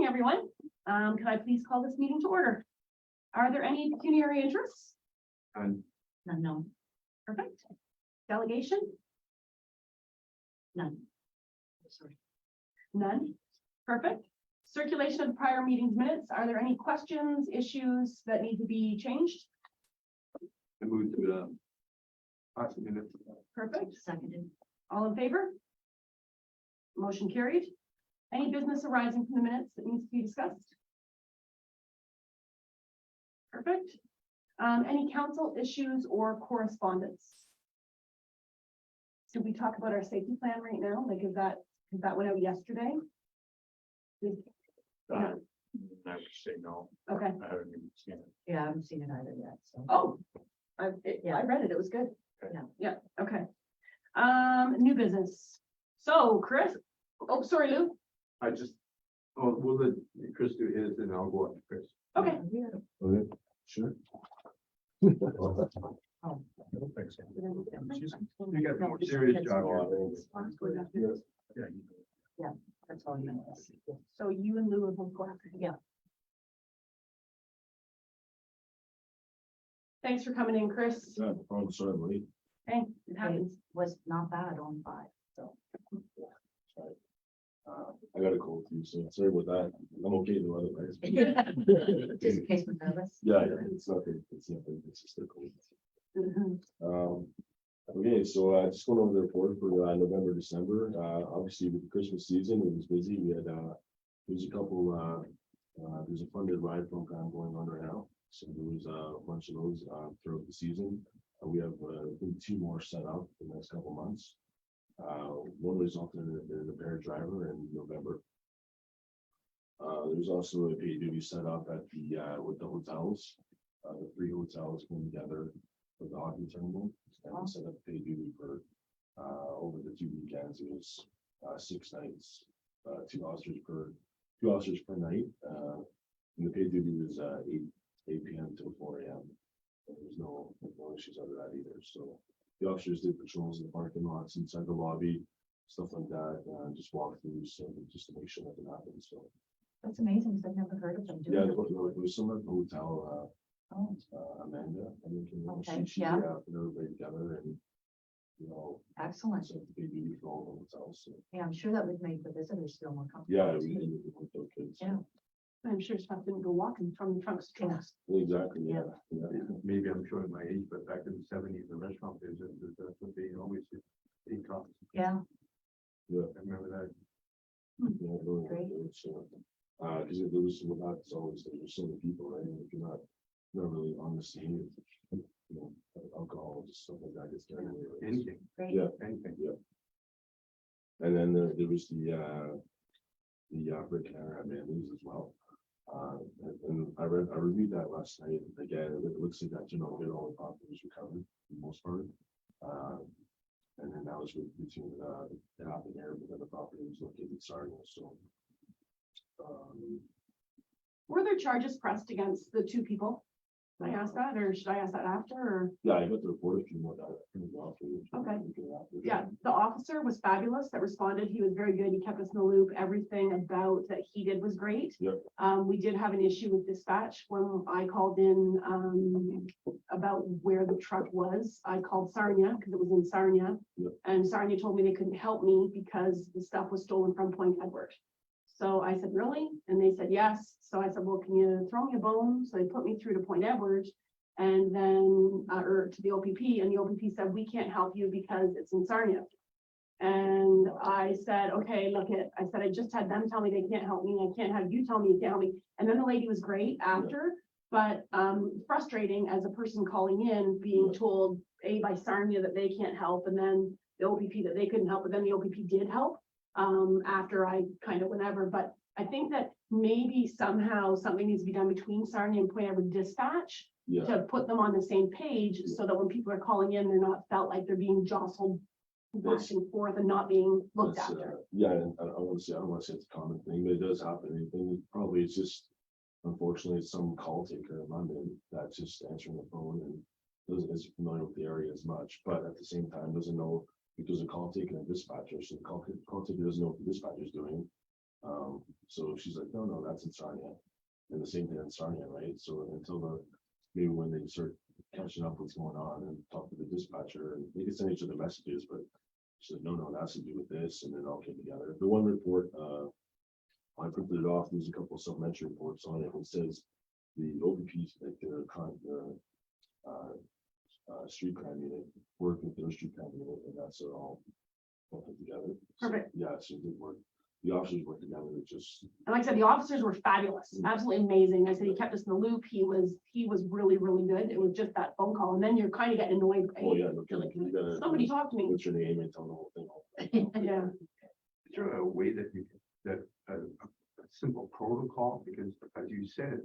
evening, everyone. Can I please call this meeting to order? Are there any pecuniary interests? And None, no. Perfect. Delegation? None. Sorry. None. Perfect. Circulation of prior meetings minutes. Are there any questions, issues that need to be changed? I moved to pass the minutes. Perfect. Seconded. All in favor? Motion carried. Any business arising from the minutes that needs to be discussed? Perfect. Any council issues or correspondence? Did we talk about our safety plan right now? Like, is that went out yesterday? Yeah. I would say no. Okay. I haven't even seen it. Yeah, I haven't seen it either yet, so. Oh, I read it. It was good. Okay. Yeah. Okay. New business. So Chris, oh, sorry, Lou. I just, we'll let Chris do his and I'll go up to Chris. Okay. Yeah. Sure. Oh. I don't think so. You got a more serious job. Yeah, that's all you know. So you and Lou are both going after. Yeah. Thanks for coming in, Chris. Yeah, I'm sorry, late. Hey, it happens. Was not bad on 5, so. Sorry. I got a cold too, so sorry about that. I'm okay though otherwise. Just in case we're nervous. Yeah, it's nothing, it's just a cold. Mhm. Okay, so just going over the report for November, December, obviously with the Christmas season, it was busy. We had, there's a couple, there's a funded ride program going on right now. So there was a bunch of those throughout the season. We have, I think 2 more set up in the next couple months. One resulted in a bear driver in November. There's also a paid duty set up at the, with the hotels. The 3 hotels came together for the hockey tournament and set up paid duty for, over the 2 weekends. It was 6 nights, 2 officers per night. And the paid duty was 8 p.m. till 4 a.m. There's no issues out of that either. So the officers did patrols in the parking lots, inside the lobby, stuff like that, just walk through, so just to make sure nothing happens. So That's amazing, because I've never heard of them doing yeah, it. there was some at the hotel, Oh, Amanda, I think, Okay, she yeah. put everybody together and, you know, excellent. set the big duty for all the hotels. So Yeah, I'm sure that would make the visitors feel more comfortable. yeah, we did it with those kids. Yeah. I'm sure stuff didn't go walking from trunks to trunks. Exactly, yeah. Yeah. Maybe I'm showing my age, but back in the 70s, the restaurant business, that's what they always did. Eat coffee. Yeah, I remember that. Yeah, really, Great. so, because there was there's so many people, right? And if you're not really on the scene, you know, alcohol, just stuff like that gets carried away. right? Anything, great. Yeah, anything. and then there was the Brick and Arrow news as well. And I reviewed that last night. Again, it looks like that, you know, all the properties recovered for the most part. And then that was between the happened here, but then the property was located in Sarnia, so. Were there charges pressed against the 2 people? Can I ask that, or should I ask that after, or? Yeah, I got the report if you want that. Okay. Yeah, the officer was fabulous that responded. He was very good. He kept us in the loop. Everything about that he did was great. Yep. We did have an issue with dispatch when I called in about where the truck was. I called Sarnia because it was in Sarnia. Yep. And Sarnia told me they couldn't help me because the stuff was stolen from Point Edward. So I said, really? And they said, yes. So I said, well, can you throw me a bone? So they put me through to Point Edward and then, or to the OPP, and the OPP said, we can't help you because it's in Sarnia. And I said, okay, look it, I said, I just had them tell me they can't help me. I can't have you tell me you can't help me. And then the lady was great after, but frustrating as a person calling in, being told by Sarnia that they can't help, and then the OPP that they couldn't help, but then the OPP did help after I kind of went over. But I think that maybe somehow something needs to be done between Sarnia and Point Edward Dispatch Yeah, to put them on the same page so that when people are calling in, they're not felt like they're being jostled back and forth and not being looked that's, after. yeah, and I don't want to say it's a common thing, but it does happen. And probably it's just, unfortunately, it's some call taker in London that's just answering the phone and isn't familiar with the area as much, but at the same time doesn't know if there's a call taker and a dispatcher, so the call taker doesn't know what the dispatcher is doing. So she's like, no, that's in Sarnia. And the same thing in Sarnia, right? So until maybe when they start catching up what's going on and talk to the dispatcher, and they can send each other messages, but she said, no, it has to do with this, and then all came together. The one report, I printed it off, there's a couple of supplementary reports on it, and it says the OPP, like street crime unit, work with their street crime unit, and that's all put together. So, Perfect. yeah, so they work, the officers work together, it just, And like I said, the officers were fabulous, absolutely amazing. I said he kept us in the loop. He was really, really good. It was just that phone call, and then you're kind of getting annoyed. Right? oh yeah, no You're kidding. like, You gotta, somebody talk to me. what's your name and tell the whole thing. Yeah. Is there a way that you, that a simple protocol, because as you said,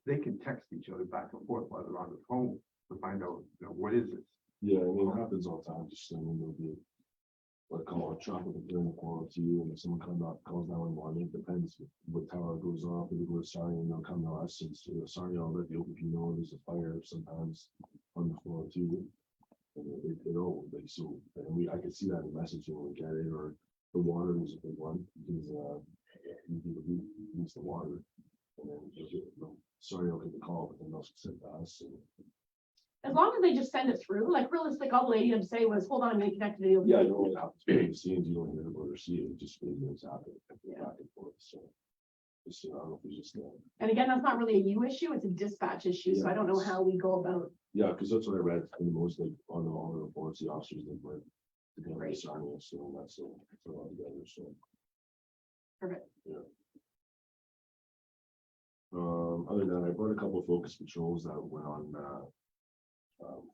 they can text each other back and forth while they're on the phone to find out, what is this? Yeah, I mean, it happens all the time, just, I mean, there'll be what call a traffic during the call to you, and if someone comes up, calls 911, it depends what tower goes off, if it goes sorry, and they'll come to us, and so sorry, I'll let the OPP know there's a fire sometimes on the floor too. And they know, like, so, and I can see that in messaging when we get it, or the water is a big one, because, you use the water. And then, sorry, I'll get the call, but then they'll send to us, and As long as they just send it through, like realistic, all the lady had to say was, hold on, I'm gonna connect to the. yeah, I know what happens behind the scenes, you don't hear about or see it, just it's happening Yeah. back and forth, so. Just, I don't know if we just, And again, that's not really a you issue, it's a dispatch issue, so I don't know how we go about. yeah, because that's what I read in the most, like, on all the reports, the officers that were. Together, Great. Sarnia, so that's a lot together, so. Perfect. Yeah. Other than that, I brought a couple of focus patrols that went on,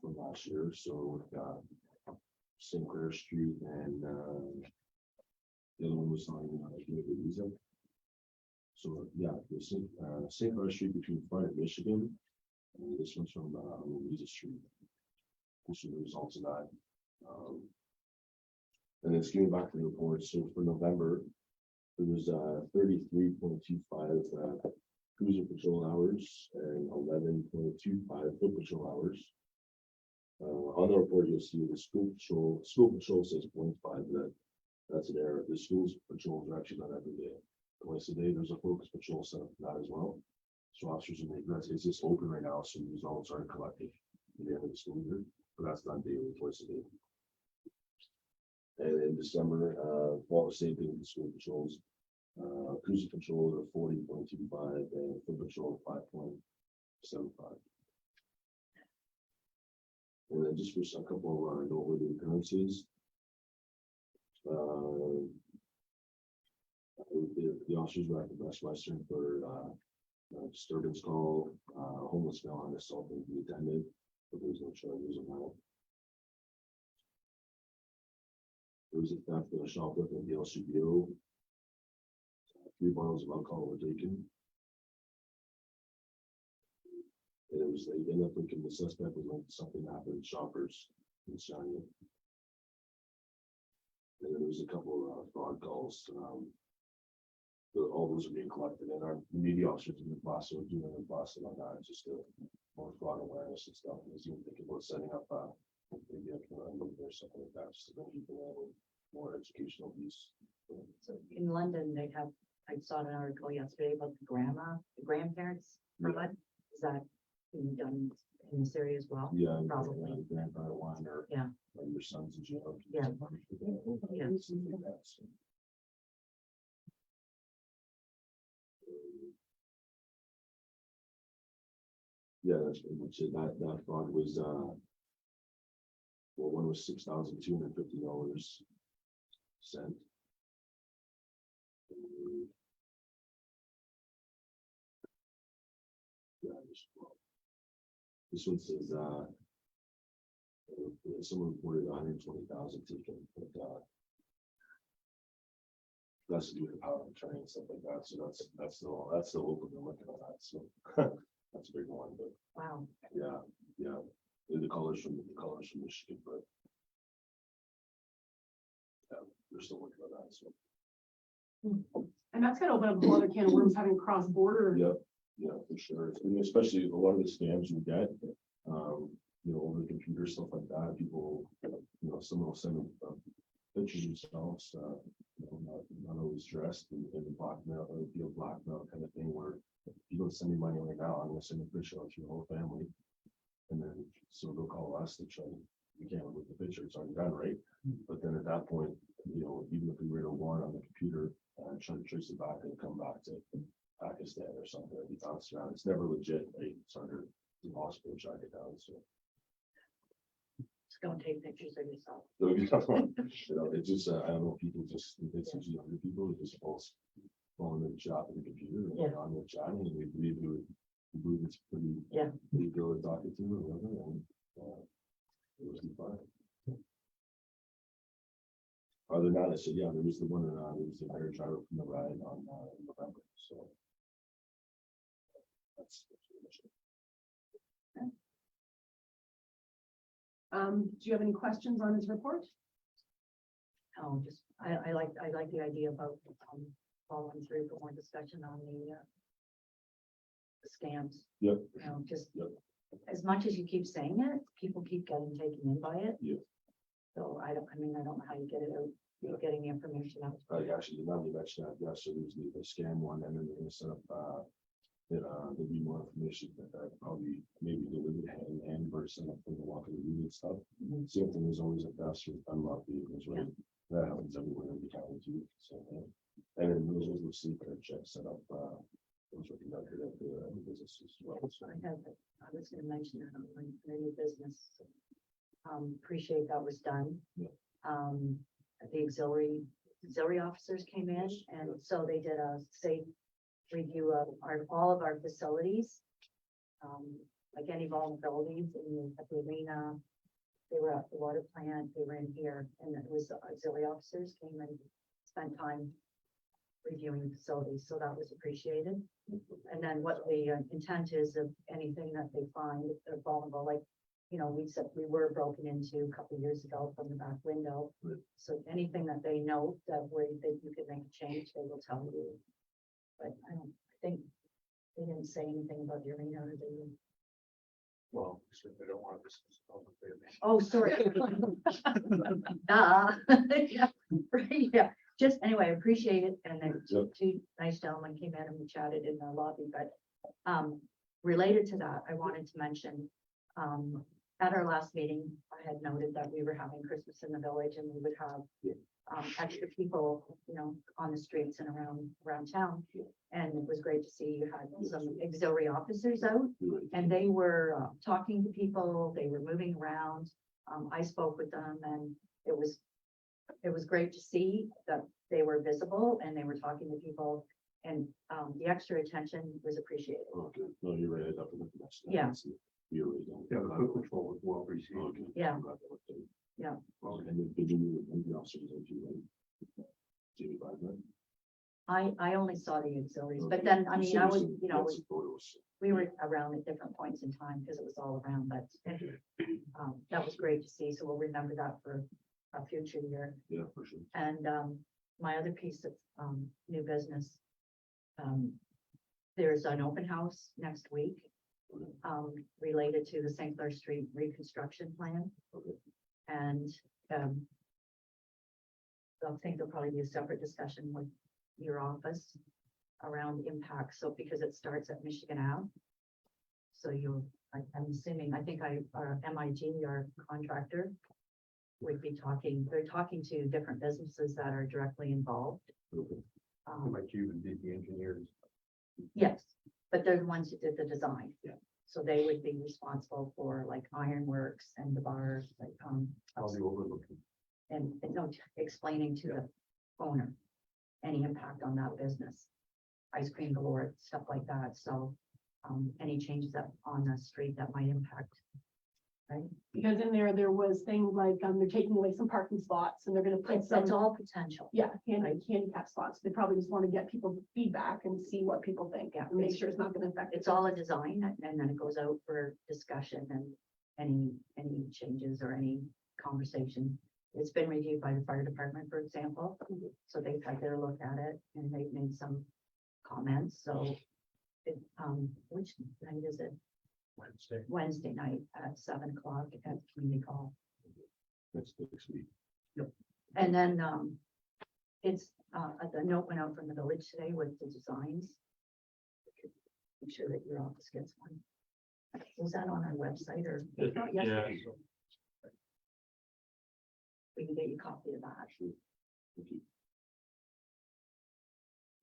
from last year, so we've got St. Clair Street and, the other one was on, Visa. So, yeah, the St. Clair Street between Front and Michigan, and this one's from, Louisa Street. This is the results of that. And then getting back to the report, so for November, there was 33.25 cruiser patrol hours and 11.25 foot patrol hours. On the report, you'll see the school patrol says 0.5, that's an error. The school's patrols are actually not every day. Twice a day, there's a focus patrol set up for that as well. So officers will make that, it's just open right now, so the results are collected at the end of the school year, but that's done daily, twice a day. And in December, all the same thing with the school patrols. Cruiser patrols are 40.25 and foot patrol 5.75. And then just for a couple of noteworthy occurrences. The officers were at the Best Western for disturbance call, homeless male and assaulting the attendant, but there was no charges on that. There was a theft of a shoplifter at the LCBO. 3 bottles of alcohol were taken. And it was, they ended up thinking the suspect was like something happened to shoppers in Sarnia. And then there was a couple of fraud calls. All those are being collected, and our media officers in the class are doing a Boston on that, just more fraud awareness and stuff. And even thinking about setting up maybe a or something like that, just to bring people in with more educational piece. So in London, they have, I saw an article yesterday about the grandparents fraud. Is that being done in this area as well? Yeah, Probably. grandfather one or Yeah. your son's in jail. Yeah. Yeah. Something like that, so. Yeah, that's pretty much it. That fraud was, well, one was $6,250 sent. Yeah, this one says, someone reported 120,000 taken, but, that's to do with the power of attorney and stuff like that, so that's the local, they're looking at that, so. That's a big one, but Wow. yeah, the colors from Michigan, but. Yeah, they're still working on that, so. And that's gonna open up a whole other can of worms having cross border. Yep, yeah, for sure, and especially a lot of the scams you get, over the computer, stuff like that, people, someone will send them pictures themselves, not always dressed in the blackmail, or the blackmail kind of thing where you don't send me money right now, I'm gonna send a picture out to your whole family. And then, so they'll call us to try, we can't look at the picture, it's already done, right? But then at that point, you know, even if we were to warrant on the computer, try to trace it back and come back to Pakistan or something, and be bounced around, it's never legit, right? It's impossible to track it down, so. Just don't take pictures of yourself. So if you talk about, you know, it's just, I don't know, people just, it's usually younger people, they just false. Going to the chat with the computer and Yeah. on the chat, and we believe it's pretty. Yeah. Pretty good at talking to or whatever, and, it was fine. Other than that, I said, yeah, there was the one, there was the air driver from the ride on, November, so. That's pretty much it. Do you have any questions on his report? Oh, just, I like the idea about, following through for more discussion on the scams. Yep. You know, just Yep. as much as you keep saying it, people keep getting taken in by it. Yep. So I don't know how you get it out, Yeah. getting the information out. Actually, now you mentioned that, yeah, so there's the scam one, and then they're gonna set up, there'll be more information that probably maybe delivered hand person up from the walk of the room and stuff. Mhm. Same thing, there's always a best with unlocked vehicles, right? That happens everywhere in the county too, so, and then those will see credit checks set up, those are conducted at the businesses as well, so. I was gonna mention that on my new business. Appreciate that was done. Yeah. The auxiliary officers came in, and so they did a safe review of all of our facilities. Like any vulnerabilities at the arena, they were at the water plant, they were in here, and it was the auxiliary officers came and spent time reviewing facilities, so that was appreciated. And then what the intent is of anything that they find if they're vulnerable, like, you know, we said we were broken into a couple of years ago from the back window. Right. So anything that they know that you could make a change, they will tell you. But I don't think they didn't say anything about the arena or the. Well, so they don't want this. Oh, sorry. Yeah, right, yeah, just anyway, I appreciate it, and then Yep. two nice gentlemen came in and we chatted in the lobby, but, related to that, I wanted to mention, at our last meeting, I had noted that we were having Christmas in the village and we would have Yeah. extra people, you know, on the streets and around town. Yeah. And it was great to see you had some auxiliary officers out. Right. And they were talking to people, they were moving around. I spoke with them and it was great to see that they were visible and they were talking to people. And the extra attention was appreciated. Okay, no, you're right, I definitely mentioned that. Yeah. You're right. no. Yeah, the foot patrol was well received. Okay. Yeah. I'm glad that was done. Yeah. Well, and the new officers, don't you, right? Jamie Bradman. I only saw the auxiliaries, but Okay. then, I You mean, said I you was, seen you know, lots of photos. we were around at different points in time because it was all around, but that was great to see. So we'll remember that for a future year. Yeah, for sure. And my other piece of new business, there's an open house next week Okay. related to the St. Clair Street reconstruction plan. Okay. And I think there'll probably be a separate discussion with your office around impact. So because it starts at Michigan Ave. So I'm assuming, I think our MIG, our contractor, would be they're talking to different businesses that are directly involved. Okay. Like you and did the engineers. Yes, but they're the ones who did the design. Yeah. So they would be responsible for like ironworks and the bars, like, I'll be overlooking. and no, explaining to the owner any impact on that business. Ice cream galore, stuff like that. So, any changes that on the street that might impact. Right? Because in there was things like, they're taking away some parking spots and they're gonna put some. That's all potential. Yeah, handicap spots. They probably just want to get people feedback and see what people think, Yeah, and make sure it's not gonna affect. It's all a design and then it goes out for discussion and any changes or any conversation. It's been reviewed by the fire department, for example, so they've had their look at it and they've made some comments, so. Which night is it? Wednesday. Wednesday night at 7 o'clock at community hall. That's next week. And then, It's, the note went out from the village today with the designs. I'm sure that your office gets one. Was that on our website or? Not yesterday. We can get you a copy of that.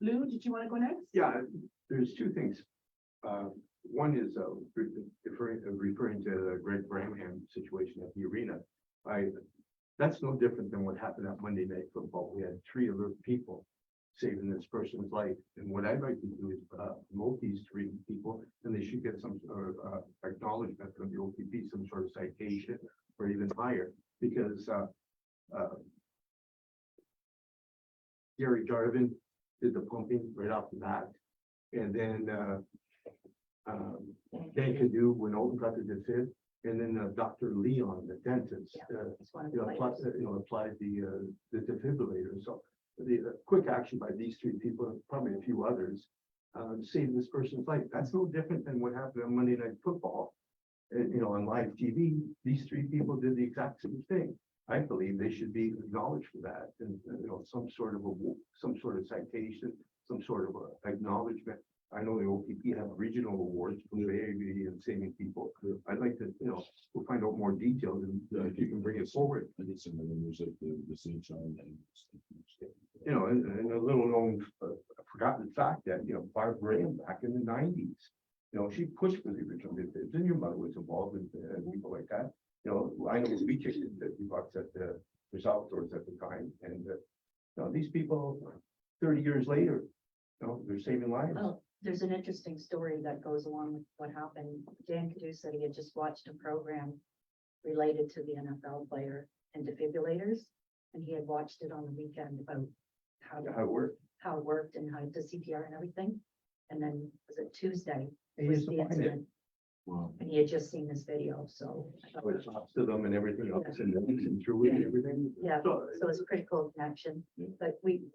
Lou, did you want to go next? Yeah, there's two things. One is referring to the Greg Branham situation at the arena. That's no different than what happened at Monday Night Football. We had 3 alert people saving this person's life. And what I'd like to do is promote these 3 people, and they should get some sort of acknowledgement from the OPP, some sort of citation or even higher, because Gary Garvin did the pumping right off the bat. And then Dan Cadu went over and got the defib. And then Dr. Leon, the dentist, It's one of the players. applied the defibrillator. So the quick action by these 3 people, and probably a few others, saved this person's life. That's no different than what happened on Monday Night Football. On live TV, these 3 people did the exact same thing. I believe they should be acknowledged for that, and some sort of citation, some sort of acknowledgement. I know the OPP have regional awards for bravery and saving people. I'd like to, we'll find out more details, and if you can bring it forward. I did some of the news of the sunshine and. And a little known, forgotten fact that, Barb Graham back in the 90s, she pushed for the original defibs, and your mother was involved in people like that. I know we kicked in $50 at the South Doors at the time, and these people, 30 years later, they're saving lives. Oh, there's an interesting story that goes along with what happened. Dan Cadu said he had just watched a program related to the NFL player and defibrillators, and he had watched it on the weekend about how How it worked. it worked and how the CPR and everything. And then was it Tuesday? He Was used to the find it. incident, Wow. and he had just seen this video, so. I thought- With shots to them and everything else, and then through it and everything. Yeah, So, so it's a critical connection, Yeah. but we've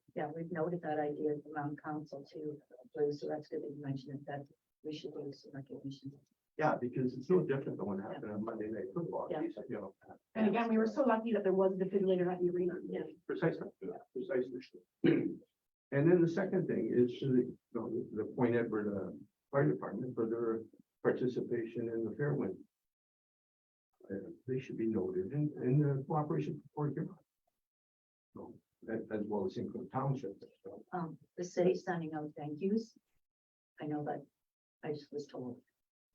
noted that idea at the Mountain Council too, Lou, so that's good that you mentioned it, that we should do some recognition. yeah, because it's no different than what happened on Monday Night Football. Yeah. And again, we were so lucky that there was a defibrillator at the arena. Yeah. Precisely, precisely. And then the second thing is to the Point Edward Fire Department for their participation in the Fairwind. They should be noted in the cooperation for here. So, as well as in Cook Township. The city's sending out thank yous. I know that, I just was told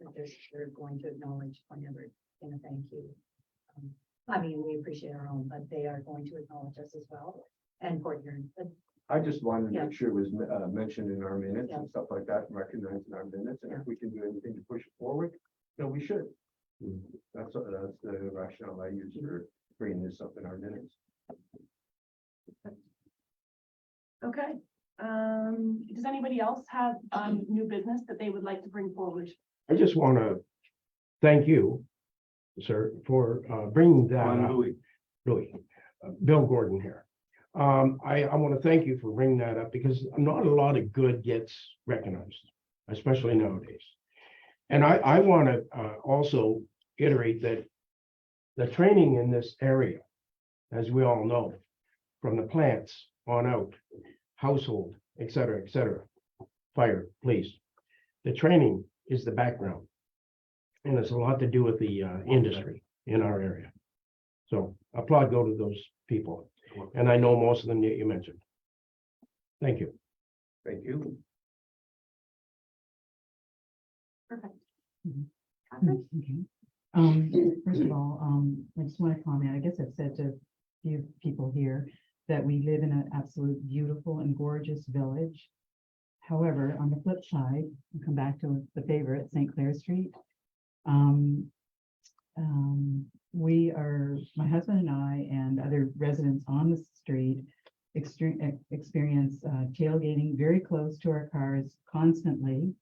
that they're going to acknowledge whenever in a thank you. I mean, we appreciate our own, but they are going to acknowledge us as well, and Port Huron, but I just wanted to Yeah. make sure it was mentioned in our minutes Yeah. and stuff like that, and recognized in our minutes, and if we can do anything to push it forward, we should. That's the rationale I use for bringing this up in our minutes. Okay, does anybody else have, new business that they would like to bring forward? I just want to thank you, sir, for bringing that Juan up. Louis. Louis, Bill Gordon here. I want to thank you for bringing that up because not a lot of good gets recognized, especially nowadays. And I want to also iterate that the training in this area, as we all know, from the plants on out, household, et cetera, fire, police. The training is the background. And it's a lot to do with the industry in our area. So applaud go to those people. And I know most of them that you mentioned. Thank you. Thank you. Perfect. Mhm. Catherine? Okay. First of all, I just want to comment, I guess I've said to a few people here that we live in an absolute beautiful and gorgeous village. However, on the flip side, I'll come back to the favorite, St. Clair Street. We are, my husband and I and other residents on the street experience tailgating very close to our cars constantly.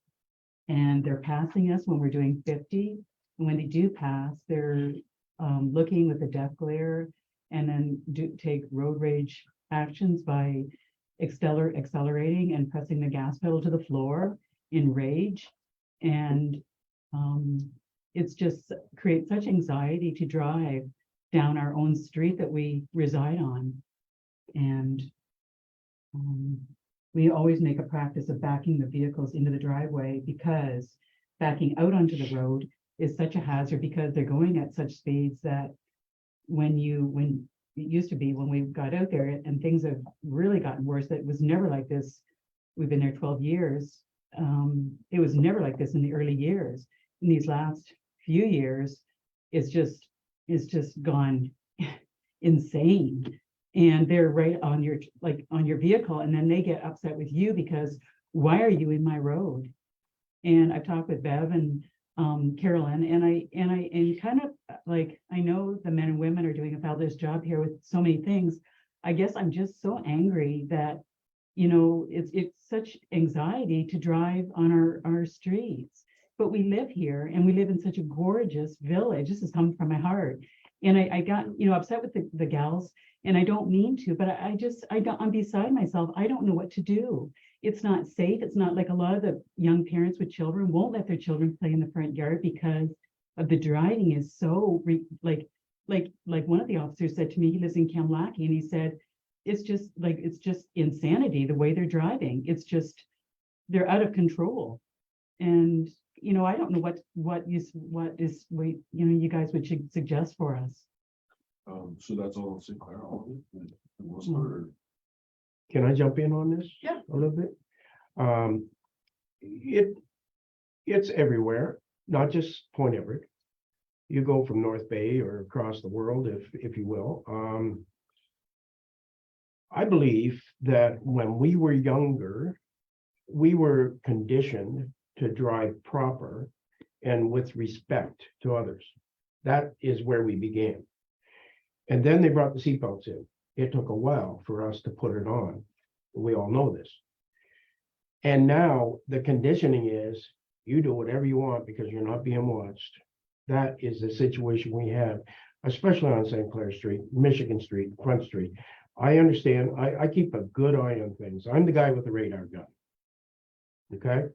And they're passing us when we're doing 50. And when they do pass, they're looking with a death glare and then take road rage actions by accelerating and pressing the gas pedal to the floor in rage. And it's just creates such anxiety to drive down our own street that we reside on. And we always make a practice of backing the vehicles into the driveway because backing out onto the road is such a hazard because they're going at such speeds that when it used to be when we got out there and things have really gotten worse, that it was never like this. We've been there 12 years. It was never like this in the early years. In these last few years, it's just gone insane. And they're right on your, like on your vehicle, and then they get upset with you because why are you in my road? And I've talked with Bev and Carolyn, and kind of like, I know the men and women are doing a fabulous job here with so many things. I guess I'm just so angry that, you know, it's such anxiety to drive on our streets. But we live here and we live in such a gorgeous village. This is coming from my heart. And I got, you know, upset with the gals, and I don't mean to, but I'm beside myself. I don't know what to do. It's not safe. It's not like a lot of the young parents with children won't let their children play in the front yard because of the driving is so like one of the officers said to me, he lives in Kamlaki, and he said, it's just insanity the way they're driving. It's just, they're out of control. And, you know, I don't know what you guys would suggest for us. So that's all St. Clair, all of it, for the most part, or- Can I jump in on this? Yeah. A little bit? It's everywhere, not just Point Everett. You go from North Bay or across the world, if you will. I believe that when we were younger, we were conditioned to drive proper and with respect to others. That is where we began. And then they brought the seatbelts in. It took a while for us to put it on. We all know this. And now the conditioning is you do whatever you want because you're not being watched. That is the situation we have, especially on St. Clair Street, Michigan Street, Front Street. I understand. I keep a good eye on things. I'm the guy with the radar gun. Okay.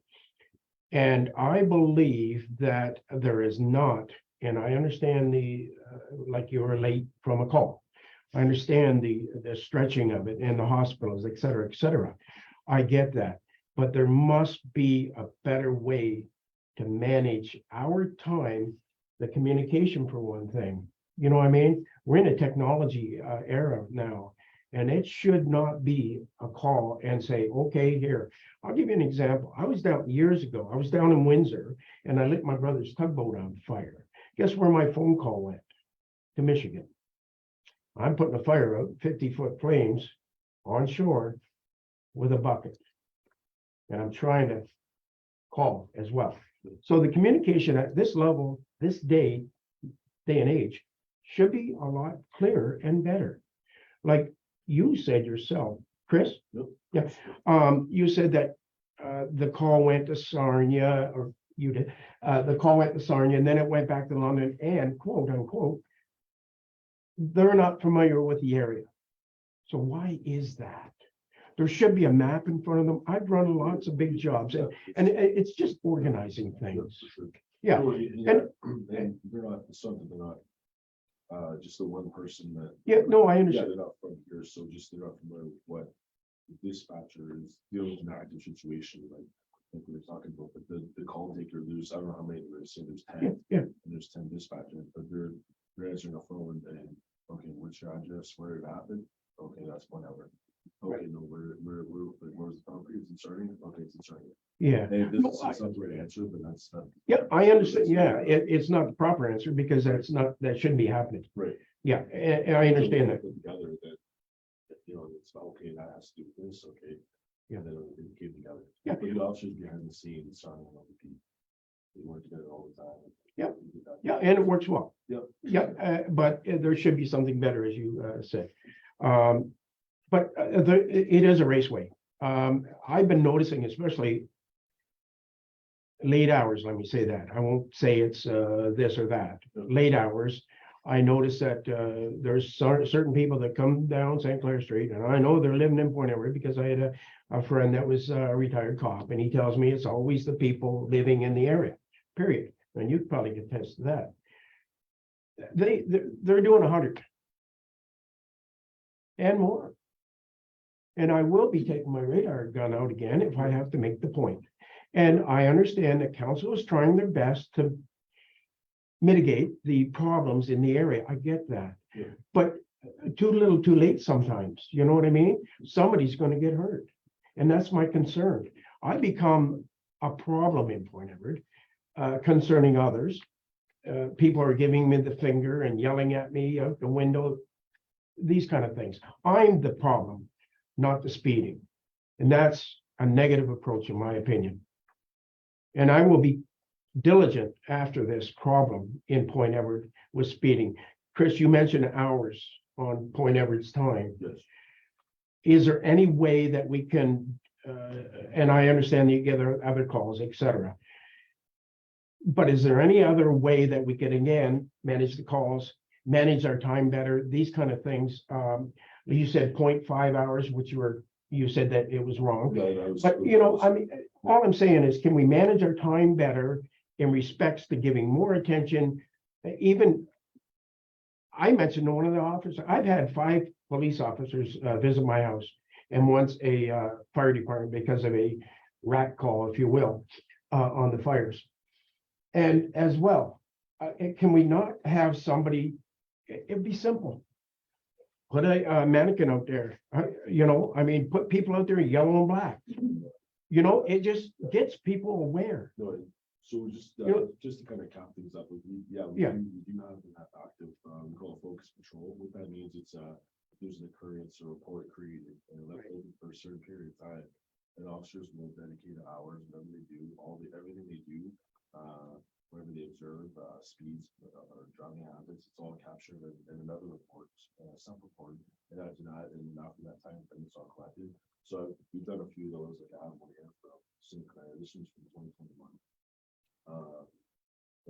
And I believe that there is not, and I understand like you were late from a call. I understand the stretching of it and the hospitals, et cetera, et cetera. I get that, but there must be a better way to manage our time, the communication for one thing. You know what I mean? We're in a technology era now, and it should not be a call and say, okay, here. I'll give you an example. I was down years ago. I was down in Windsor and I lit my brother's tugboat on fire. Guess where my phone call went? To Michigan. I'm putting a fire out, 50-foot flames on shore with a bucket. And I'm trying to call as well. So the communication at this level, this day and age, should be a lot clearer and better. Like you said yourself, Chris? Yep. Yeah. You said that the call went to Sarnia, or you did. The call went to Sarnia, and then it went back to London, and quote unquote, they're not familiar with the area. So why is that? There should be a map in front of them. I've run lots of big jobs, and it's just organizing things. Yeah. And they're not, it's something they're not, just the one person that. Yeah, no, I Yeah, understand. they're not from here, so just they're not familiar with what the dispatcher is dealing with an active situation, like we were talking about, but the call taker, I don't know how many there is, say there's 10. Yeah. And there's 10 dispatchers, but they're answering a phone and, okay, what's your address, where it happened? Okay, that's 1 hour. Okay, no, where's the property? Is it starting? Okay, it's starting. Yeah. And this No, is not the right answer, but that's not. Yeah, I understand. Yeah, it's not the proper answer because that shouldn't be happening. Right. Yeah, and I understand that. Put together that, you know, it's okay, that has to do with this, okay. Yeah. And then we came together. Yeah. But the officers behind the scenes, starting on the people. They work together all the time. Yep. Yeah, and it works well. Yep. Yeah, but there should be something better, as you said. But it is a raceway. I've been noticing, especially late hours, let me say that. I won't say it's this or that. Late hours, I notice that there's certain people that come down St. Clair Street, and I know they're living in Point Everett because I had a friend that was a retired cop, and he tells me it's always the people living in the area, period. And you probably can attest to that. They're doing 100 and more. And I will be taking my radar gun out again if I have to make the point. And I understand that council is trying their best to mitigate the problems in the area. I get that. Yeah. But too little, too late sometimes, you know what I mean? Somebody's gonna get hurt. And that's my concern. I become a problem in Point Edward concerning others. People are giving me the finger and yelling at me out the window, these kind of things. I'm the problem, not the speeding. And that's a negative approach, in my opinion. And I will be diligent after this problem in Point Edward with speeding. Chris, you mentioned hours on Point Edward's time. Yes. Is there any way that we can, and I understand you get other calls, et cetera. But is there any other way that we can, again, manage the calls, manage our time better, these kind of things? You said 0.5 hours, which you said that it was wrong. Yeah, that was- But, you know, I mean, all I'm saying is, can we manage our time better in respects to giving more attention? Even, I mentioned to one of the officers, I've had 5 police officers visit my house and once a fire department because of a rat call, if you will, on the fires. And as well, can we not have somebody, it'd be simple. Put a mannequin out there, you know, I mean, put people out there in yellow and black. You know, it just gets people aware. No, so just, You know- just to kind of cap things up, Yeah. we do have an active, we call it focus patrol. What that means, it's, if there's an occurrence or report created and left open for a certain period of time, and officers will dedicate hours, whatever they do, everything they do, wherever they observe, speeds, or driving habits, it's all captured in another report, self-report, and after that time, it's all collected. So we've done a few of those, like I have one here from Sinclair, this one's from 2021.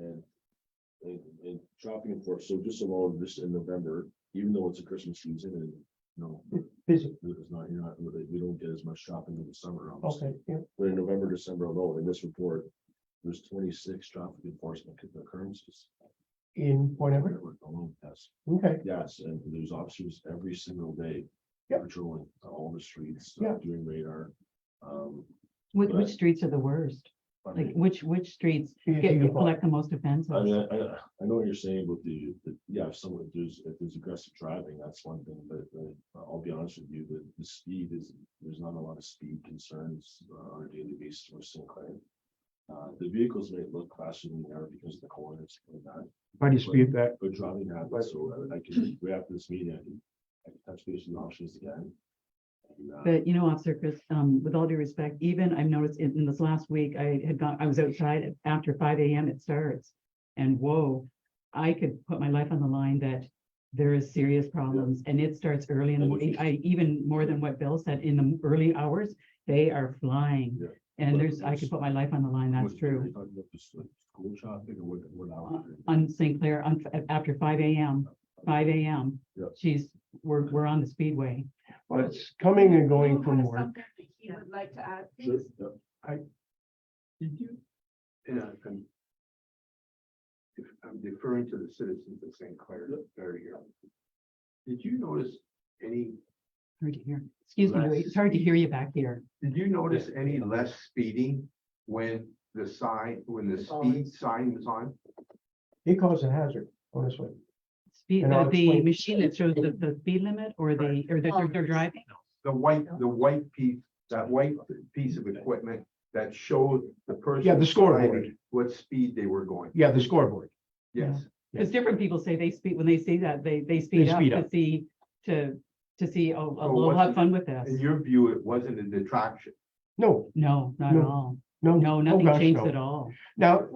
And shopping enforcement, so just alone, just in November, even though it's a Christmas season and, you know, Busy. it's not, we don't get as much shopping in the summer, obviously. Okay, yeah. But in November, December alone, in this report, there's 26 traffic enforcement occurrences. In Point Edward, Alone, yes, okay, yes, and there's officers every single day Yep. patrolling all the streets, Yeah. doing radar. Which Right. streets are the worst? I Like, mean, which streets Yeah, get, you- collect the most offenses? I mean, I know what you're saying about yeah, if there's aggressive driving, that's one thing, but I'll be honest with you, the speed there's not a lot of speed concerns on a daily basis for Sinclair. The vehicles may look faster than they are because of the corners and that, I dispute that. but driving habits, so we after this meeting, I can touch base with the officers again. And, But you know, Officer Chris, with all due respect, even I've noticed in this last week, I was outside after 5 a.m. it starts. And whoa, I could put my life on the line that there is serious problems and it starts early in the And morning. which is- Even more than what Bill said, in the early hours, they are flying. Yeah. And But I could put my life on the line, that's Are you true. talking about this, like, school traffic or what hours? On St. Clair, after 5 a.m., 5 a.m. Yeah. We're on the speedway. Well, it's coming and going Who from has work. something that he would like to add, Sure, please? yeah. Did you? Yeah, I'm deferring to the citizens of St. Clair that are here. Did you notice any, Hard to hear. Excuse me, Louis, it's hard to hear you back here. did you notice any less speeding when the speed sign was on? He caused a hazard, honestly. Speed, And I'll the explain- machine that shows the speed limit or they're driving? The white piece, that white piece of equipment that showed the person. Yeah, the scoreboard. driving What speed they were going. Yeah, the scoreboard. Yes. Because different people say they speed, when they see that, they speed up speed to up. see, to see, oh, So we'll have wasn't fun with this. In your view, it wasn't a detraction. No, No, not at No. all. no. No, oh nothing gosh, changed no. at all. Now,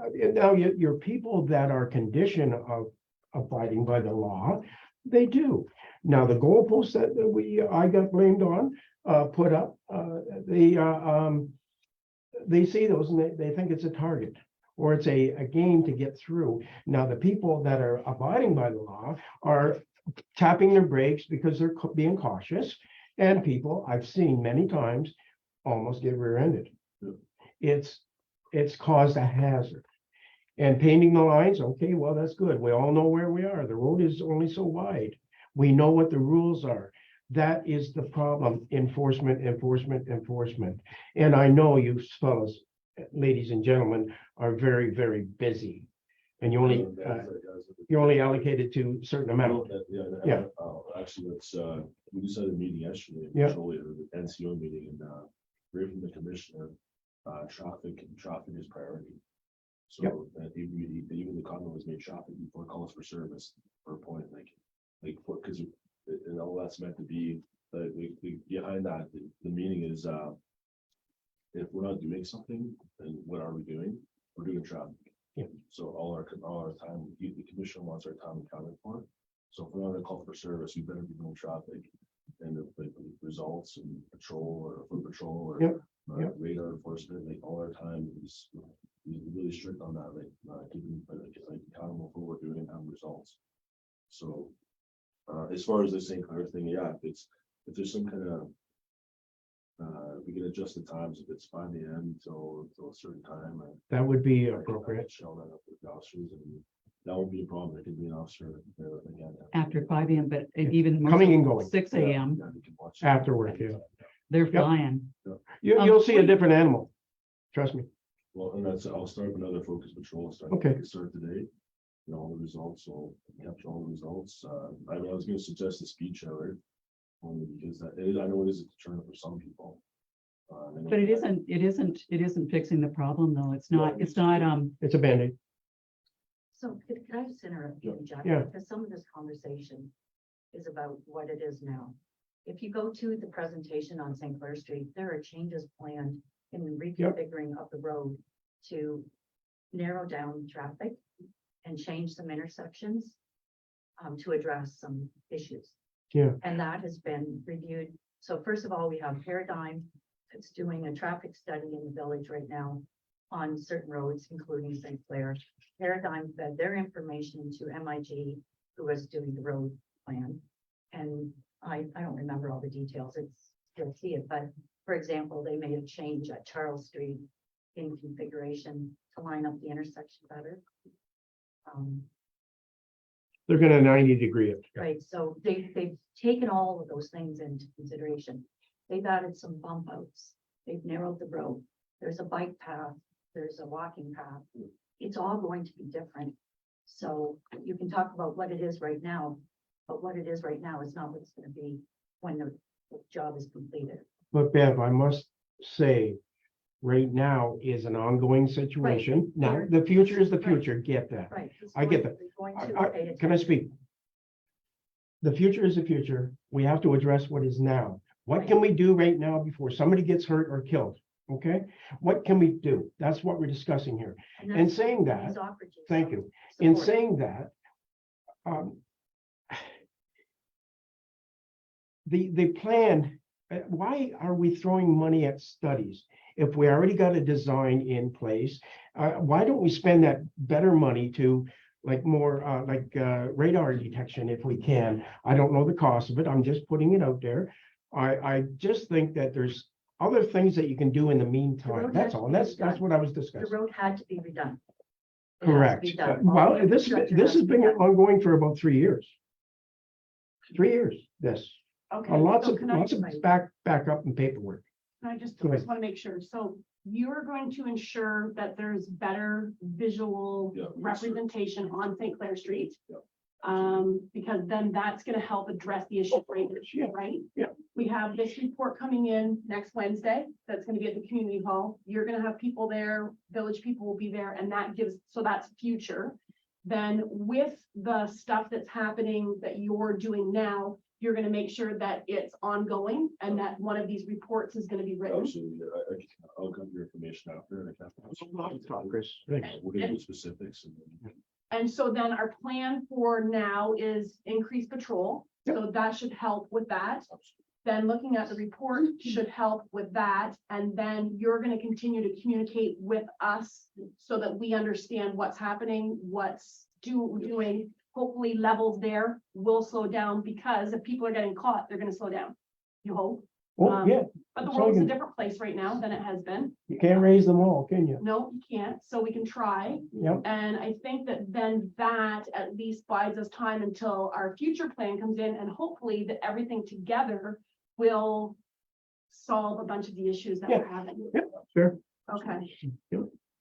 your people that are conditioned of abiding by the law, they do. Now, the goalposts that I got blamed on, put up, they see those and they think it's a target or it's a game to get through. Now, the people that are abiding by the law are tapping their brakes because they're being cautious. And people I've seen many times almost get rear-ended. Yeah. It's caused a hazard. And painting the lines, okay, well, that's good. We all know where we are. The road is only so wide. We know what the rules are. that is the problem, enforcement. And I know you fellows, ladies and gentlemen, are very, very busy. And you're only allocated to a certain amount. Yeah. Actually, it's, we just had a meeting yesterday, Yeah. the NCO meeting, and, right from the commissioner, traffic is priority. So, Yep. Even the comment was made traffic before calls for service, per point, because and all that's meant to be, behind that, the meaning is, if we're not doing something, then what are we doing? We're doing traffic. Yeah. So all our time, the commission wants our time accounted for. So if we're on a call for service, we better be doing traffic and the results and patrol or foot patrol or Yep. Yep. radar enforcement, all our time is really strict on that, keeping accountable for what we're doing and having results. So as far as the St. Clair thing, yeah, if there's some kind of we can adjust the times if it's 5 a.m. till a certain time. That would be I can appropriate. shell that up with the officers, and that would be a problem. There could be an officer there again. After 5 a.m., but even. more Coming so and going. 6 a.m., Yeah, they can watch After work, yeah. they're Yep. flying. You'll see a different animal. Trust me. Well, and I'll start with another focus patrol. Okay. Start today. All the results, so capture all the results. I was gonna suggest a speed trailer. Only because I know it is a deterrent for some people. But it isn't fixing the problem, though. It's not, Yeah. It's a Band-Aid. So could I just interrupt you, Jack? Yeah. Because some of this conversation is about what it is now. If you go to the presentation on St. Clair Street, there are changes planned in the reconfiguring of the road to narrow down traffic and change some intersections to address some issues. Yeah. And that has been reviewed. So first of all, we have Paradigm that's doing a traffic study in the village right now on certain roads, including St. Clair. Paradigm fed their information to MIG, who was doing the road plan. And I don't remember all the details. You'll see it, but for example, they made a change at Charles Street in configuration to line up the intersection better. They're gonna 90-degree it. Right, so they've taken all of those things into consideration. They've added some bump outs. They've narrowed the road. There's a bike path, there's a walking path. It's all going to be different. So you can talk about what it is right now, but what it is right now is not what it's gonna be when the job is completed. But Bev, I must say, right now is an ongoing situation. Now, There- the future is the Right. future, get that. Right. I get that. Can I speak? The future is the future. We have to address what is now. What can we do right now before somebody gets hurt or killed? Okay? What can we do? That's what we're discussing here. And saying that, thank you. In saying that, the plan, why are we throwing money at studies? If we already got a design in place, why don't we spend that better money to more radar detection if we can? I don't know the cost of it. I'm just putting it out there. I just think that there's other things that you can do in the meantime. That's all. And that's what I was The discussing. road had to be redone. It has to Correct. be done. All Well, the this infrastructure has to be been done. ongoing for about 3 years. 3 years, this. Okay. Lots so of can I- backup and paperwork. I just Go ahead. want to make sure. So you're going to ensure that there's better visual Yeah, yes, sir. representation on St. Clair Street. Yeah. Because then that's going to help address the issue right, Yeah. right? Yeah. We have this report coming in next Wednesday. That's going to be at the community hall. You're going to have people there, village people will be there, and that's future. Then with the stuff that's happening that you're doing now, you're going to make sure that it's ongoing and that one of these reports is going to be written. Absolutely. I'll give your information after. And I can. Chris, thanks. We'll get into specifics and then. And so then our plan for now is increase patrol. So that should help with that. Then looking at the report should help with that. And then you're going to continue to communicate with us so that we understand what's happening, what's doing. Hopefully levels there will slow down because if people are getting caught, they're going to slow down. You hope. Well, yeah, But the So world's a you- different place right now than it has been. you can't raise them all, can you? No, you can't, so we can try. Yep. And I think that then that at least buys us time until our future plan comes in, and hopefully that everything together will solve a bunch of the issues that we're having. Sure. Okay.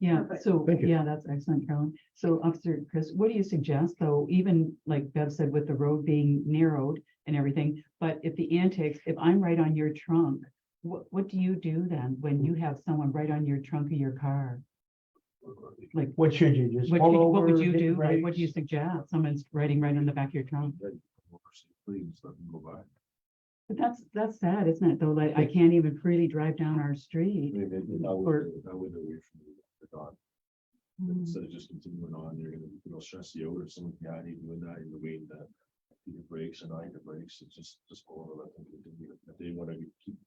Yeah, Perfect. so, Thank you. yeah, that's excellent, Carolyn. So Officer Chris, what do you suggest though, even like Bev said, with the road being narrowed and everything, but if the antics, if I'm right on your trunk, what do you do then when you have someone right on your trunk of your car? Like, What should you just what pull would, what would over, you hit the do? Like, what do you brakes? suggest? Someone's riding right on the back of your trunk? Please let them go by. But that's sad, isn't it? Though, like, I can't even freely drive down our I street. mean, maybe that Or- would, that would away from the dog. Mm. Instead of just continuing on, you're gonna, stress you out, or someone, yeah, I need doing that, you're waiting to do the brakes and I hit the brakes, it's just go over, let them continue. If they wanna keep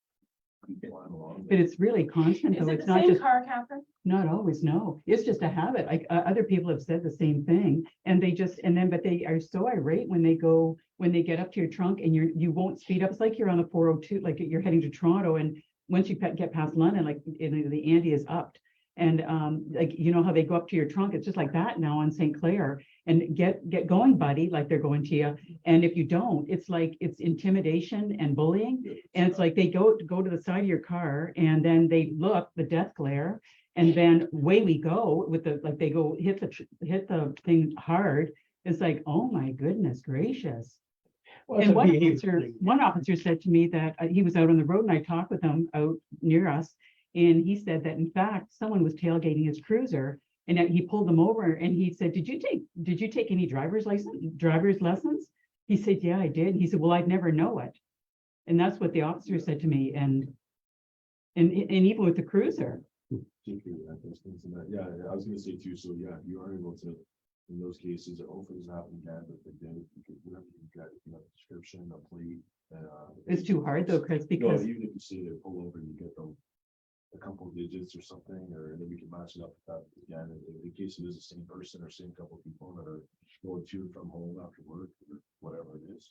flying along. But it's really constant, Is though. it It's the not same just, car, Catherine? not always, no. It's just a habit. Like, other people have said the same thing. And they just, but they are so irate when they get up to your trunk and you won't speed up. It's like you're on the 402, like you're heading to Toronto, and once you get past London, like, the ante is upped. And like, you know how they go up to your trunk, it's just like that now on St. Clair, and get going, buddy, like they're going to you. And if you don't, it's like, it's intimidation and bullying. And it's like they go to the side of your car and then they look, the death glare, and then away we go with like they go hit the thing hard. It's like, oh my goodness gracious. Well, it's And a one behavior officer, thing. one officer said to me that he was out on the road and I talked with him out near us. And he said that in fact, someone was tailgating his cruiser and that he pulled them over and he said, did you take any driver's lessons? He said, yeah, I did. He said, well, I'd never know it. And that's what the officer said to me. And even with the cruiser. Those things and that, yeah, I was gonna say too, so yeah, you are able to, in those cases, hopefully it's not happening again, but if they did, you could, whatever you got, a description, a plea. It's too hard though, Chris, No, because even if you see they pull over and you get them a couple of digits or something, or then we can match it up with that again, in case it is the same person or same couple of people that are going to and from home after work or whatever it is.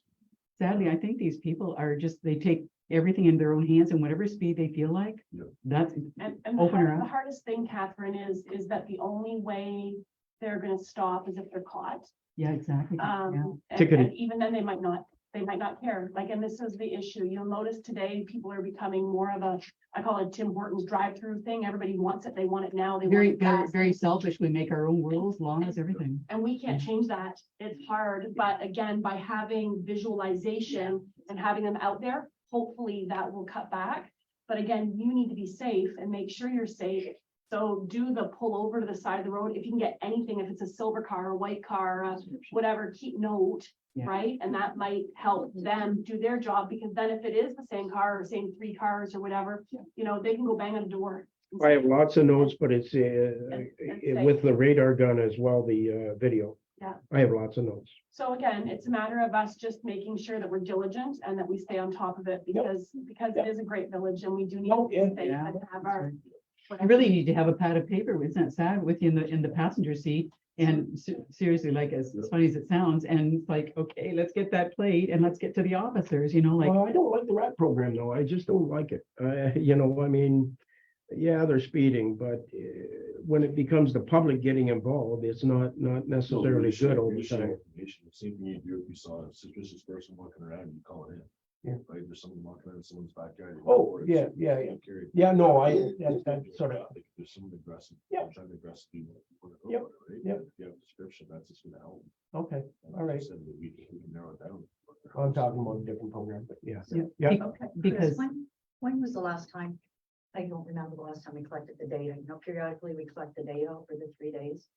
sadly, I think these people are just, they take everything in their own hands and whatever speed they feel like. Yeah. That's, And Open her the up. hardest thing, Catherine, is that the only way they're gonna stop is if they're caught. yeah, exactly. Yeah. And Ticketed. even then, they might not care. Like, and this is the issue. You'll notice today, people are becoming more of a, I call it Tim Hortons drive-through thing. Everybody wants it. They want it now. They want Very, it very, fast. very selfish. We make our own rules, laws, everything. And we can't change that. It's hard, but again, by having visualization and having them out there, hopefully that will cut back. But again, you need to be safe and make sure you're safe. So do the pull over to the side of the road. If you can get anything, if it's a silver car, a white car, whatever, keep note, Yeah. right? And that might help them do their job, because then if it is the same car or same 3 cars or whatever, you know, they can go bang on the door. and I say, have lots of notes, but it's safe. with the radar gun as well, the video. Yeah. I have lots of notes. So again, it's a matter of us just making sure that we're diligent and that we stay on top of it, because it is a great village and we do need Oh, to yeah. be safe Yeah, and have that's our. right. You really need to have a pad of paper. Isn't that sad with you in the passenger seat? And seriously, like as funny as it sounds, and it's like, okay, let's get that plate and let's get to the officers, like. Well, I don't like the rat program though. I just don't like it. I mean, yeah, they're speeding, but when it becomes the public getting involved, it's not necessarily good all the time. Same thing you do if you saw a suspicious person walking around, you call it in. Yeah. Right, there's someone walking around in someone's backyard. you Oh, report it, yeah, so yeah, you yeah. don't carry it. Yeah, no, that sort of, Like, if there's someone aggressive. Yeah. Trying to aggressively. Yep, Right? yep. If you have a description, that's just gonna help. okay, And all like you right. said, we can narrow it down. I'm talking about a different program, but yeah. Yeah. Yeah. Be- Okay. Because- Chris, when was the last time? I don't remember the last time we collected the data. Periodically we collect the data over the 3 days.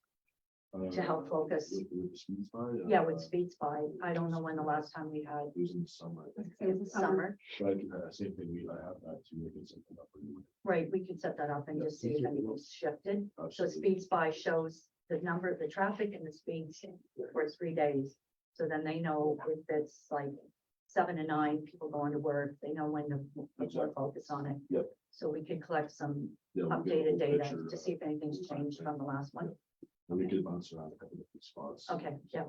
To help focus. With the speed spy. Yeah, with Speed Spy. I don't know when the last time we had It was in the summer. I think. It was the summer. summer. But same thing, I have that too, we can set that up. for you. Right, we could set that up and just see if anything's shifted. So Absolutely. Speed Spy shows the number, the traffic and the speeds for 3 days. So then they know if it's like 7 to 9, people going to work, they know when to Exactly. focus on it. Yep. So we could collect some Yeah, we'll get a updated little data picture, to see if anything's changed from the last one. And we could bounce around a couple of spots. Okay, yeah,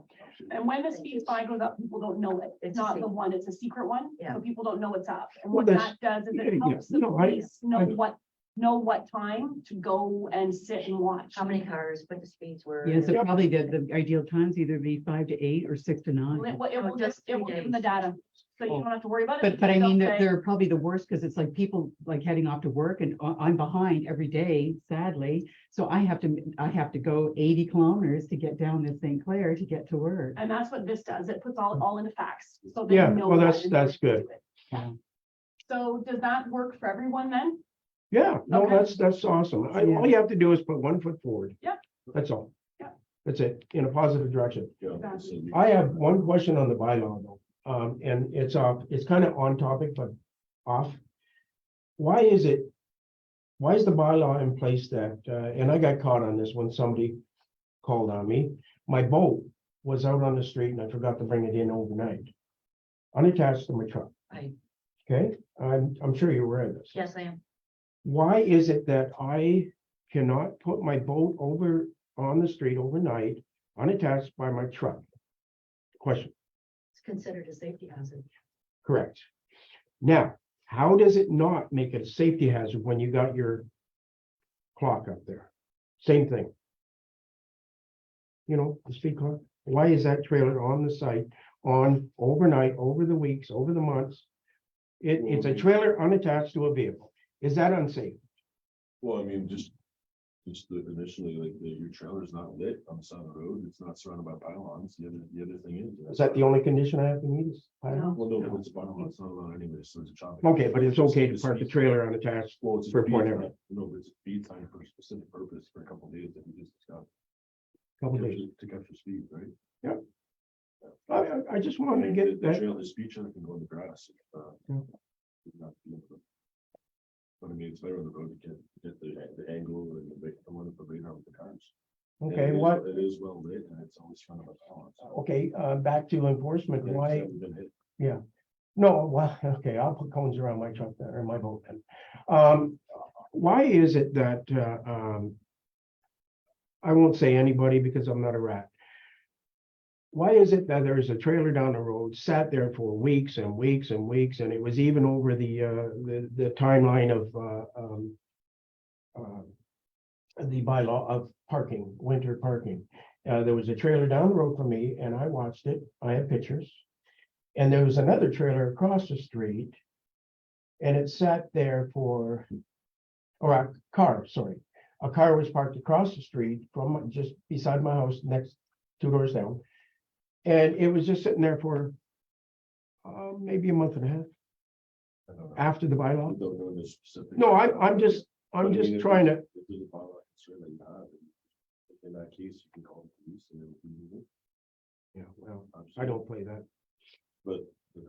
And when the speed sign goes up, people don't know it. It's It's a not the secret. one, it's a secret one. Yeah. So people don't know it's up. And Well, what that's- that does is yeah, it helps the no, I- police know what time to go and sit and watch. how many cars, what the speeds were. Yes, and- it probably the ideal times either be 5 to 8 or 6 to 9. It will, it Oh, will just it will 3 give them the days. data. So you Oh. don't have to worry about it. But I mean, They'll that say- they're probably the worst because it's like people like heading off to work and I'm behind every day, sadly. So I have to go 80 kilometers to get down to St. Clair to get to work. And that's what this does. It puts all into facts. So they Yeah, know well, that that's- and that's they can good. do it. Yeah. So does that work for everyone then? Yeah, no, Okay. that's awesome. Yeah. All you have to do is put 1 foot forward. Yeah. That's all. Yeah. That's it, in a positive direction. Yeah, Exactly. so we- I have one question on the bylaw though, and it's kind of on topic, but off. Why is the bylaw in place that, and I got caught on this when somebody called on me, my boat was out on the street and I forgot to bring it in overnight. Unattached to my truck, I, okay? I'm sure you're aware of this. yes, I am. Why is it that I cannot put my boat over on the street overnight unattached by my truck? Question, It's considered a safety hazard. correct. Now, how does it not make it a safety hazard when you got your clock up there? Same thing. You know, the speed clock, why is that trailer on the site on overnight, over the weeks, over the months? It's a trailer unattached to a vehicle. Is that unsafe? Well, I mean, just initially, like, your trailer's not lit on the side of the road, it's not surrounded by pylons, the other thing is. Is that the only condition I have to meet? Is pylon? Well, no, but it's a pylon, it's not allowed anyway, so it's a traffic. Okay, but it's okay to park the trailer unattached. Well, it's a for speed point sign. area. No, but it's a speed sign for a specific purpose for a couple of days that we just discussed. Couple days. To capture speed, right? I just wanted to get The that. trail, the speed trailer can go in the grass. Yeah. But I mean, it's better on the road to get the angle and the one of the radar with the cars. And Okay, it is- what, It is well lit and it's always front of a balance. okay, back to enforcement, why, We've been hit. no, well, okay, I'll put cones around my truck then, or my boat then. Why is it that, I won't say anybody because I'm not a rat. Why is it that there's a trailer down the road, sat there for weeks and weeks and weeks, and it was even over the timeline of, the bylaw of parking, winter parking. There was a trailer down the road from me and I watched it. I have pictures. And there was another trailer across the street. And it sat there for, or a car, sorry. A car was parked across the street from just beside my house, next 2 doors down. And it was just sitting there for maybe a month and a half I don't know. after the I bylaw. don't know the specific. No, I'm just But I mean, if trying to, if there's a bylaw concern that you have, in that case, you can call the police and they'll remove it. yeah, well, I Absolutely. don't play that. But.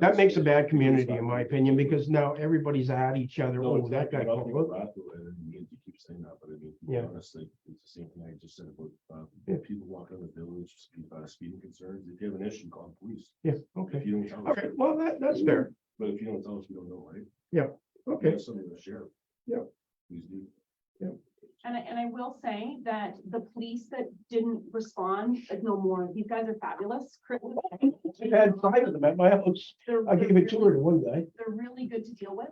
That makes a bad community, in my opinion, because now everybody's at each other. No, Oh, it's that not- guy not being called. wrathful, and you keep saying that, but I mean, to be Yeah. honest, like, it's the same thing I just said about, Yeah. people walking in the village, speeding concerns, if you have an issue, call the police. Yeah, If okay. you don't tell All us. right, well, that's fair. But if you don't tell us, we don't know, right? Okay, That's something to share. Yeah. Please do. And I will say that the police that didn't respond, like, no more, these guys are fabulous. I had 5 of them at my house. I gave it to her to one guy. They're really good to deal with.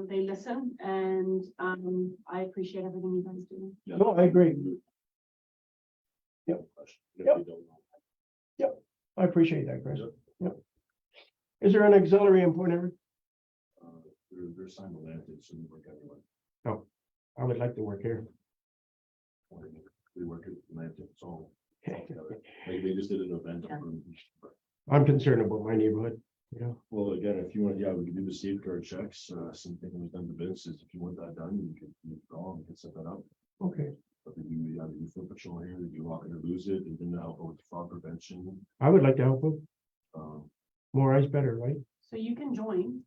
They listen and, I appreciate everything you guys do. Yeah. No, I agree. Yep. Question. If Yep. they don't know. I appreciate that, Chris. Yep. Yep. Is there an auxiliary in Point Everett? They're signed with Atlantic, so they work everywhere. I would like to work here. We work at Atlantic, it's all together. Like, they just did an event. Yeah. I'm concerned about my neighborhood, you know. Well, again, if you want, yeah, we could do the safeguard checks, something that was done to businesses, if you want that done, you could call, we can set that up. Okay, But they do, yeah, they do foot patrol here, they do lock it or lose it, they do help with fraud prevention. I would like to help them. Um, More eyes better, right? So you can join,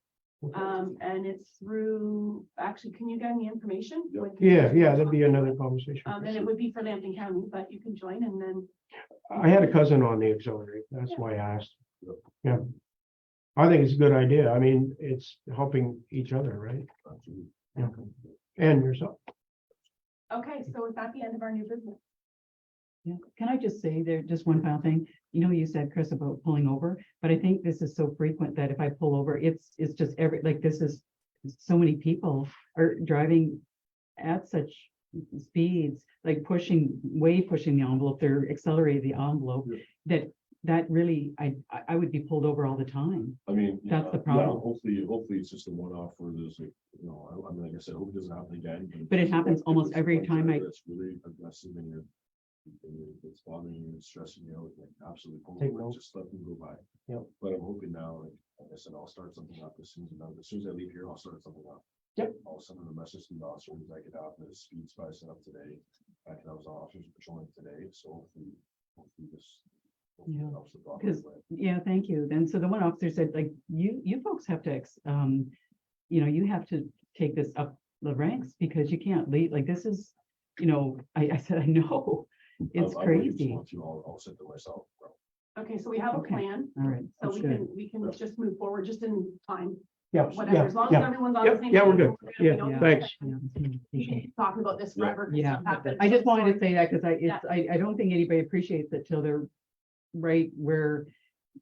Okay. and it's through, actually, can you get me information? Yep. With- Yeah, that'd be another conversation. And it would be for Lambton County, but you can join and then, I had a cousin on the auxiliary. That's why I asked. Yep. Yeah. I think it's a good idea. I mean, it's helping each other, right? absolutely. Yeah. And yourself. okay, so is that the end of our new business? Yeah, can I just say there, just one final thing, you know, you said, Chris, about pulling over, but I think this is so frequent that if I pull over, it's just like, this is so many people are driving at such speeds, like pushing the envelope, they're accelerating the envelope, Yeah. that really, I would be pulled over all the time. I mean. That's the yeah, problem. Hopefully it's just a one-off where there's like, I mean, like I said, hope it doesn't happen again. But it happens if almost it's every one time driver I- That's really aggressive and it's bothering you and stressing you out, like absolutely. pull Take over, note. Just let them go by. Yep. But I'm hoping now, like I said, I'll start something up as soon as I leave here, I'll start something up. Yep. I'll send them a message to the officers, I could have the speed spy set up today. I can have officers patrolling today, so hopefully this. hopefully Yeah, it helps the problem, 'cause- but- Yeah, thank you. Then, so the one officer said, like, you folks have to, you have to take this up the ranks because you can't lead, like, this is, I said, I know, it's I wouldn't just crazy. want to, I'll set them myself. bro. Okay, so we have a Okay. plan, All right, so that's we good. can just move forward just in time, Yeah, whatever, yeah, as long as yeah, everyone's on the Yep, same. yeah, we're page, good. we Yeah, don't- thanks. Yeah. We can keep talking about this forever. 'cause Yeah, stuff happens. I just wanted to Sorry. say that because Yeah. I don't think anybody appreciates it till they're right where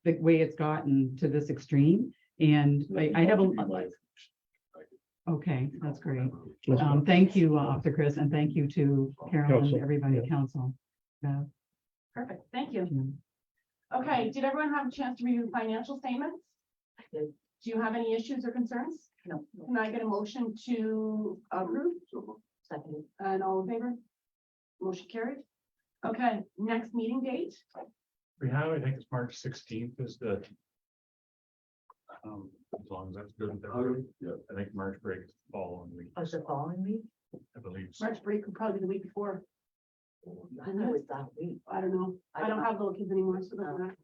the way it's gotten to this extreme. And I have I'll give you my a, information. okay, You know, that's great. whatever. Thank you, Officer Chris, and thank you to Carolyn, Council, everybody, yeah. council. Perfect, thank you. Jim. Okay, did everyone have a chance to review the financial statements? I did. Do you have any issues or concerns? No, Can I get a motion to approve? second, And all in favor? Motion carried. Okay, next meeting date? We have, I think it's March 16th is the. As long as that's good with everybody. Yeah. I think March break is the following week, was the following week? I believe. so. March break would probably be the week before. I thought it was that week. I don't know. I don't have little kids anymore, so that.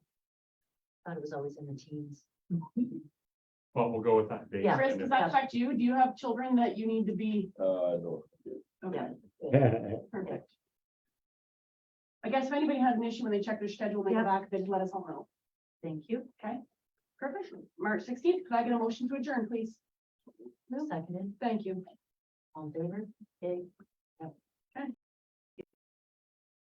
Thought it was always in the teens. Well, we'll go with that date. Yeah. Chris, does that affect you? Do you have children that you need to be? No. Okay, Yeah. perfect. I guess if anybody has an issue when they check their schedule, they go Yeah. back, they let us all know. Thank you. Perfect. March 16th, could I get a motion to adjourn, please? Seconded, Thank you. all in favor? Yay.